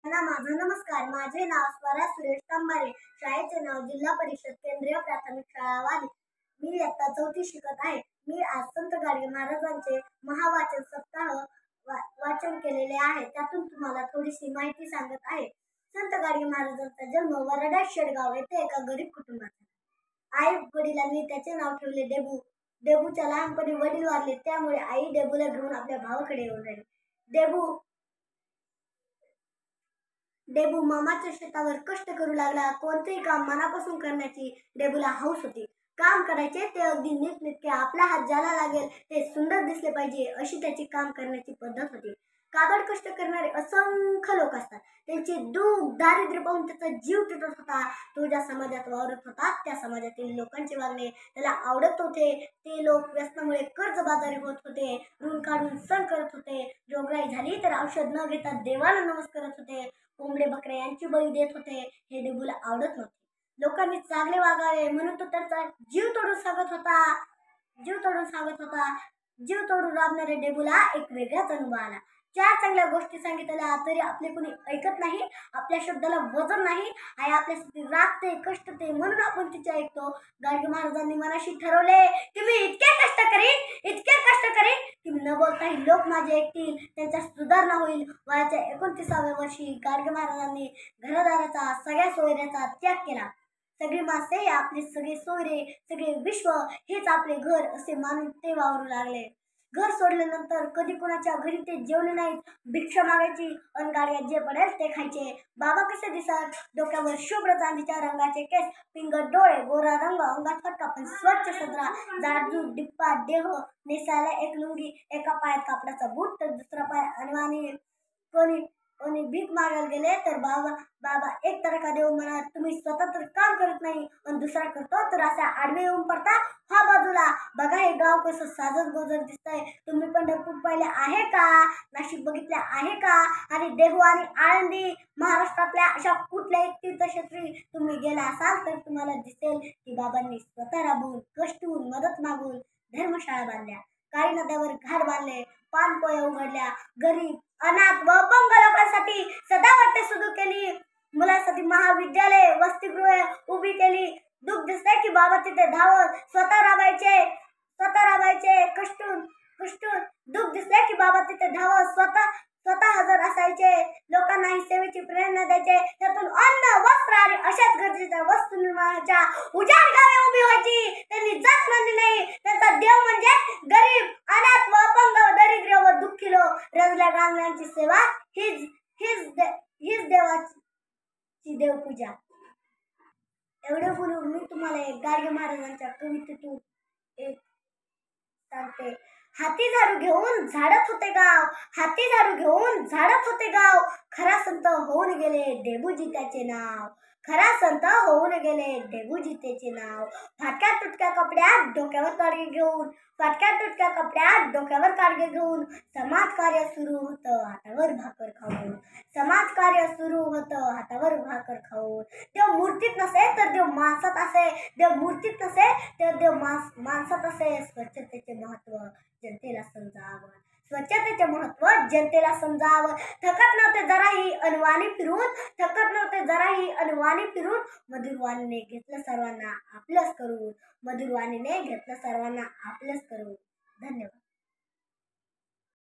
माझा नमस्कार. माझे नाव स्वरा सुरेश तांबारे. शाळेचे नाव जिल्हा परिषद केंद्रीय प्राथमिक शाळा वाली. मी इयत्ता 4थी शिकत आहे. मी आज संत गाडगे महाराजांचे महावाचन सप्ताह वाचन केलेले आहे. त्यातून तुम्हाला थोडीशी माहिती सांगत आहे. संत गाडगे महाराजांचा जन्म वरडा शेडगाव येथे एका गरीब कुटुंबात झाला. आई वडिलांनी त्याचे नाव ठेवले डेबू. डेबूच्या लहानपणी वडील वारले, त्यामुळे आई डेबूला घेऊन आपल्या भावाकडे येऊन राहिली. डेबू मामाच्या शेतावर कष्ट करू लागला. कोणतेही काम मनापासून करण्याची डेबूला हौस होती. काम करायचे ते अगदी नीटनेटके, आपला हात ज्याला लागेल ते सुंदर दिसले पाहिजे अशी त्याची काम करण्याची पद्धत होती. काबड कष्ट करणारे असंख्य लोक असतात. त्यांचे दुःख दारिद्र्य पाहून त्याचा जीव तुटत होता. तो ज्या समाजात वावरत होता त्या समाजातील लोकांचे वागणे त्याला आवडत होते. ते लोक व्यसनामुळे कर्जबाजारी होत होते, ऋण काढून सण करत होते, रोगराई झाली तर औषध न घेता देवाला नमस्कार करत होते, कोंबडे बकरे यांची बळी देत होते. हे डेबूला आवडत नव्हते. लोकांनी चांगले वागावे म्हणून तो त्याचा जीव तोडून सांगत होता. जीव तोडून राबणाऱ्या डेबूला एक वेगळाच अनुभव आला. 4 चांगल्या गोष्टी सांगितल्या तरी आपले कुणी ऐकत नाही. आपल्या शब्दाला वजन नाही. आई आपल्यासाठी राबते, कष्टते म्हणून आपण तिचे ऐकतो. गाडगे महाराजांनी मनाशी ठरवले की मी इतके कष्ट करीन की न बोलताही लोक माझे ऐकतील, त्यांच्या सुधारणा होईल. वयाच्या 29व्या वर्षी गाडगे महाराजांनी घरदाराचा सगळ्या सोयऱ्याचा त्याग केला. सगळी माणसे आपले सगळे सोयरे, सगळे विश्व हेच आपले घर असे मानून ते वावरू लागले. घर सोडल्यानंतर कधी कुणाच्या घरी ते जेवले नाहीत. भिक्षा मागायची अन गाडग्यात जे पडेल ते खायचे. बाबा कसे दिसत? डोक्यावर शुभ्र चांदीच्या रंगाचे केस, पिंगट डोळे, गोरा रंग, अंगात फटका पण स्वच्छ सदरा, जाडजूड डिप्पा देह, नेसायला एक लुंगी, एका पायात कापडाचा बूट तर दुसरा पाय अनवाणी. कोणी भीक मागायला गेले तर बाबा एक तडका देऊन म्हणा, तुम्ही स्वतः तर काम करत नाही आणि दुसरा करतो तर असा आडवे येऊन पडता. हा बाजूला बघा, हे गाव कसं साजत गोजर दिसतंय. तुम्ही पंढरपूर पाहिले आहे का? नाशिक बघितले आहे का? आणि देहू आणि आळंदी, महाराष्ट्रातल्या अशा कुठल्याही तीर्थक्षेत्री तुम्ही गेला असाल तर तुम्हाला दिसेल की बाबांनी स्वतः राबून, कष्टून, मदत मागून धर्मशाळा बांधल्या, काही नद्यावर घाट बांधले, पानपोया उघडल्या, गरीब, अनाथ व अपंग लोकांसाठी सदावर्ते सुरू केली, मुलांसाठी महाविद्यालय, वसतिगृहे उभी केली. दुःख दिसतंय की बाबा तिथे धावत स्वतः राबायचे कष्टून. दुःख दिसतंय की बाबा तिथे धावत स्वतः हजर असायचे. लोकांना ही सेवेची प्रेरणा द्यायचे. त्यातून अन्न, वस्त्र आणि अशाच गरजेच्या वस्तू निर्माणाच्या उजाड गावे उभी व्हायची. त्यांनी जात मानली नाही. त्यांचा देव म्हणजे गरीब, अनाथ व अपंग, दरिद्र व दुःखी लोक. रजल्या गांगल्यांची सेवा हीच देवाची देवपूजा. एवढे बोलून मी तुम्हाला एक गाडगे महाराजांच्या कवितेतून एक सांगते. हाती झाडू घेऊन झाडत होते गाव, खरा संत होऊन गेले डेबूजी त्याचे नाव. फाटक्या तुटक्या कपड्यात डोक्यावर काडगे घेऊन समाजकार्य सुरू होतं हातावर भाकर खाऊन. देव मूर्तीत नसे तर देव माणसात असे, माणसात असे. स्वच्छतेचे महत्व जनतेला समजावं. थकत नव्हते जराही अनवाणी फिरून, मधुरवाणीने घेतलं सर्वांना आपलंच करून. धन्यवाद.